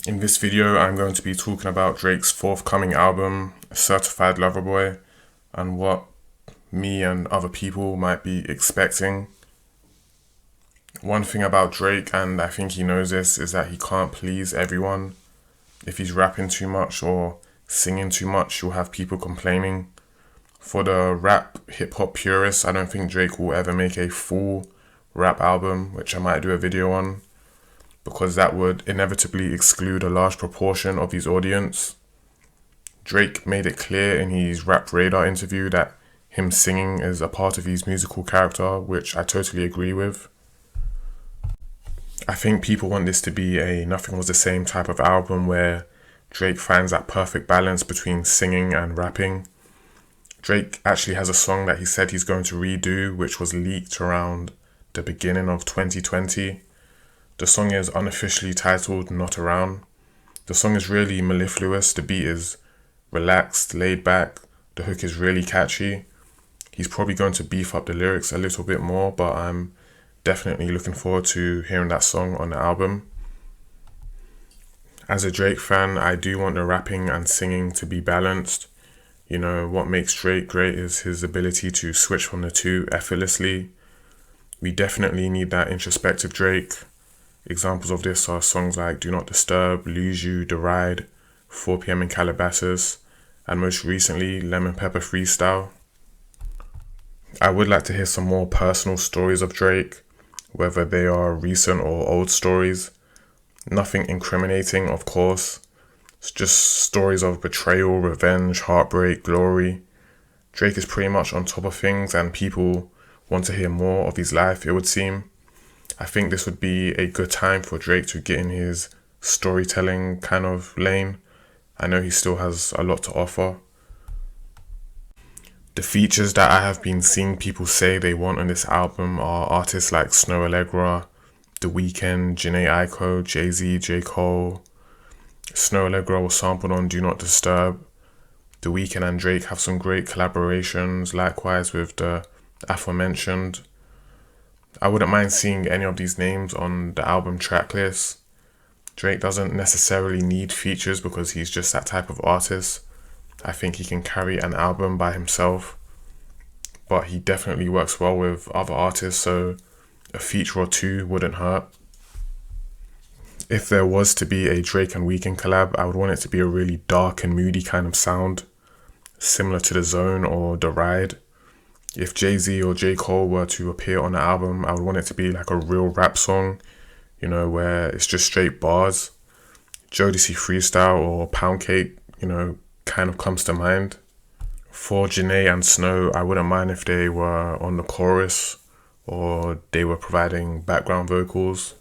In this video, I'm going to be talking about Drake's forthcoming album, Certified Lover Boy, and what me and other people might be expecting. One thing about Drake, and I think he knows this, is that he can't please everyone. If he's rapping too much or singing too much, you'll have people complaining. For the rap hip-hop purists, I don't think Drake will ever make a full rap album, which I might do a video on, because that would inevitably exclude a large proportion of his audience. Drake made it clear in his Rap Radar interview that him singing is a part of his musical character, which I totally agree with. I think people want this to be a Nothing Was the Same type of album where Drake finds that perfect balance between singing and rapping. Drake actually has a song that he said he's going to redo, which was leaked around the beginning of 2020. The song is unofficially titled Not Around. The song is really mellifluous, the beat is relaxed, laid back, the hook is really catchy. He's probably going to beef up the lyrics a little bit more, but I'm definitely looking forward to hearing that song on the album. As a Drake fan, I do want the rapping and singing to be balanced. You know, what makes Drake great is his ability to switch from the two effortlessly. We definitely need that introspective Drake. Examples of this are songs like Do Not Disturb, Lose You, The Ride, 4pm in Calabasas, and most recently, Lemon Pepper Freestyle. I would like to hear some more personal stories of Drake, whether they are recent or old stories. Nothing incriminating, of course. It's just stories of betrayal, revenge, heartbreak, glory. Drake is pretty much on top of things and people want to hear more of his life, it would seem. I think this would be a good time for Drake to get in his storytelling kind of lane. I know he still has a lot to offer. The features that I have been seeing people say they want on this album are artists like Snow Allegra, The Weeknd, Jhené Aiko, Jay-Z, J. Cole. Snow Allegra was sampled on Do Not Disturb. The Weeknd and Drake have some great collaborations, likewise with the aforementioned. I wouldn't mind seeing any of these names on the album tracklist. Drake doesn't necessarily need features because he's just that type of artist. I think he can carry an album by himself, but he definitely works well with other artists, so a feature or two wouldn't hurt. If there was to be a Drake and Weeknd collab, I would want it to be a really dark and moody kind of sound, similar to The Zone or The Ride. If Jay-Z or J. Cole were to appear on the album, I would want it to be like a real rap song, you know, where it's just straight bars. Jodeci Freestyle or Pound Cake, you know, kind of comes to mind. For Jhené and Snow, I wouldn't mind if they were on the chorus or they were providing background vocals.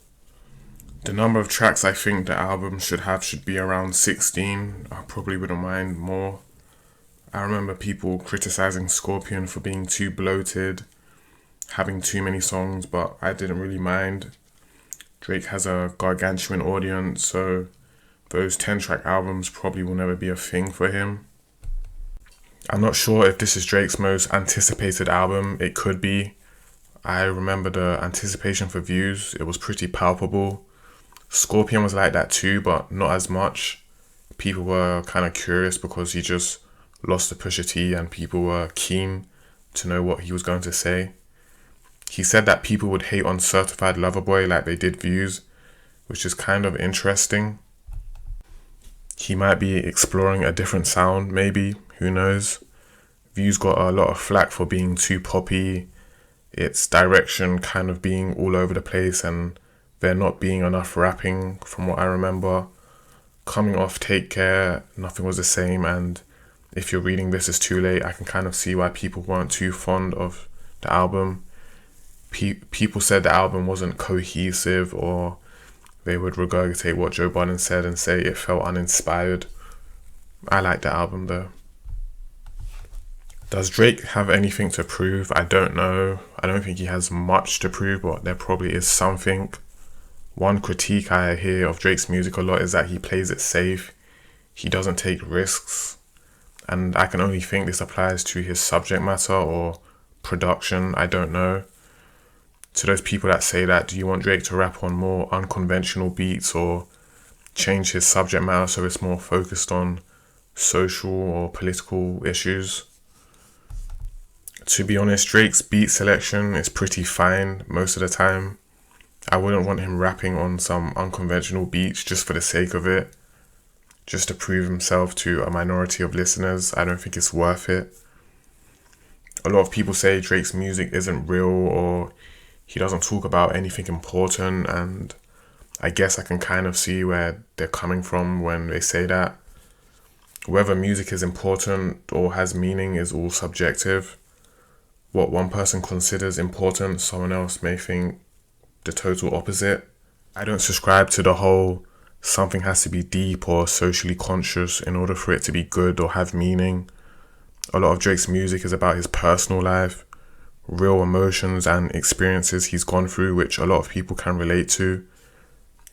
The number of tracks I think the album should have should be around 16. I probably wouldn't mind more. I remember people criticizing Scorpion for being too bloated, having too many songs, but I didn't really mind. Drake has a gargantuan audience, so those 10-track albums probably will never be a thing for him. I'm not sure if this is Drake's most anticipated album. It could be. I remember the anticipation for views. It was pretty palpable. Scorpion was like that too, but not as much. People were kind of curious because he just lost to Pusha T and people were keen to know what he was going to say. He said that people would hate on Certified Lover Boy like they did Views, which is kind of interesting. He might be exploring a different sound, maybe, who knows. Views got a lot of flack for being too poppy, its direction kind of being all over the place and there not being enough rapping from what I remember. Coming off Take Care, Nothing Was the Same, and if you're reading This Is Too Late, I can kind of see why people weren't too fond of the album. People said the album wasn't cohesive, or they would regurgitate what Joe Budden said and say it felt uninspired. I like the album though. Does Drake have anything to prove? I don't know. I don't think he has much to prove, but there probably is something. One critique I hear of Drake's music a lot is that he plays it safe. He doesn't take risks. And I can only think this applies to his subject matter or production, I don't know. To those people that say that, do you want Drake to rap on more unconventional beats or change his subject matter so it's more focused on social or political issues. To be honest, Drake's beat selection is pretty fine most of the time. I wouldn't want him rapping on some unconventional beats just for the sake of it, just to prove himself to a minority of listeners. I don't think it's worth it. A lot of people say Drake's music isn't real or he doesn't talk about anything important, and I guess I can kind of see where they're coming from when they say that. Whether music is important or has meaning is all subjective. What one person considers important, someone else may think the total opposite. I don't subscribe to the whole something has to be deep or socially conscious in order for it to be good or have meaning. A lot of Drake's music is about his personal life, real emotions and experiences he's gone through, which a lot of people can relate to.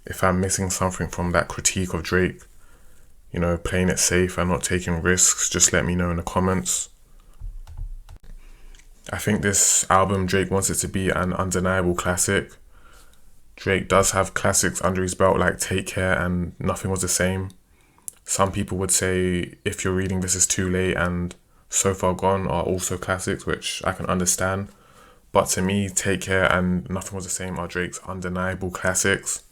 If I'm missing something from that critique of Drake, playing it safe and not taking risks, just let me know in the comments. I think this album, Drake wants it to be an undeniable classic. Drake does have classics under his belt like Take Care and Nothing Was the Same. Some people would say If You're Reading This Is Too Late and So Far Gone are also classics, which I can understand. But to me, Take Care and Nothing Was the Same are Drake's undeniable classics.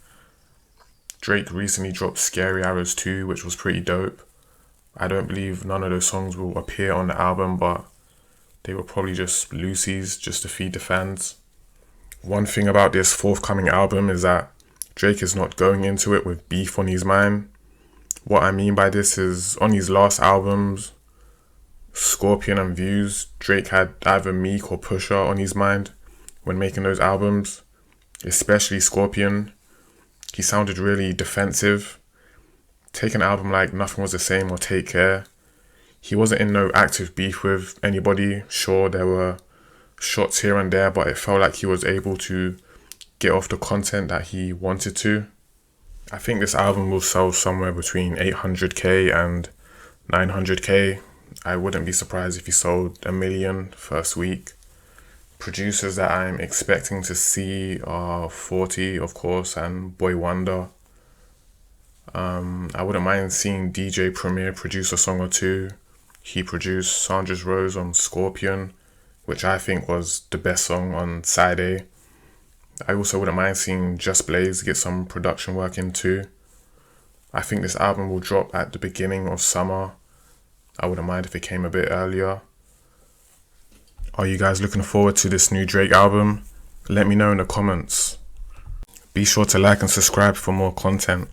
Drake recently dropped Scary Arrows 2, which was pretty dope. I don't believe none of those songs will appear on the album, but they were probably just loosies just to feed the fans. One thing about this forthcoming album is that Drake is not going into it with beef on his mind. What I mean by this is on his last albums, Scorpion and Views, Drake had either Meek or Pusha on his mind when making those albums, especially Scorpion. He sounded really defensive. Take an album like Nothing Was the Same or Take Care. He wasn't in no active beef with anybody. Sure, there were shots here and there, but it felt like he was able to get off the content that he wanted to. I think this album will sell somewhere between 800k and 900k. I wouldn't be surprised if he sold 1 million first week. Producers that I'm expecting to see are 40, of course, and Boy Wonder. I wouldn't mind seeing DJ Premier produce a song or two. He produced Sandra's Rose on Scorpion, which I think was the best song on Side A. I also wouldn't mind seeing Just Blaze get some production work in too. I think this album will drop at the beginning of summer. I wouldn't mind if it came a bit earlier. Are you guys looking forward to this new Drake album? Let me know in the comments. Be sure to like and subscribe for more content.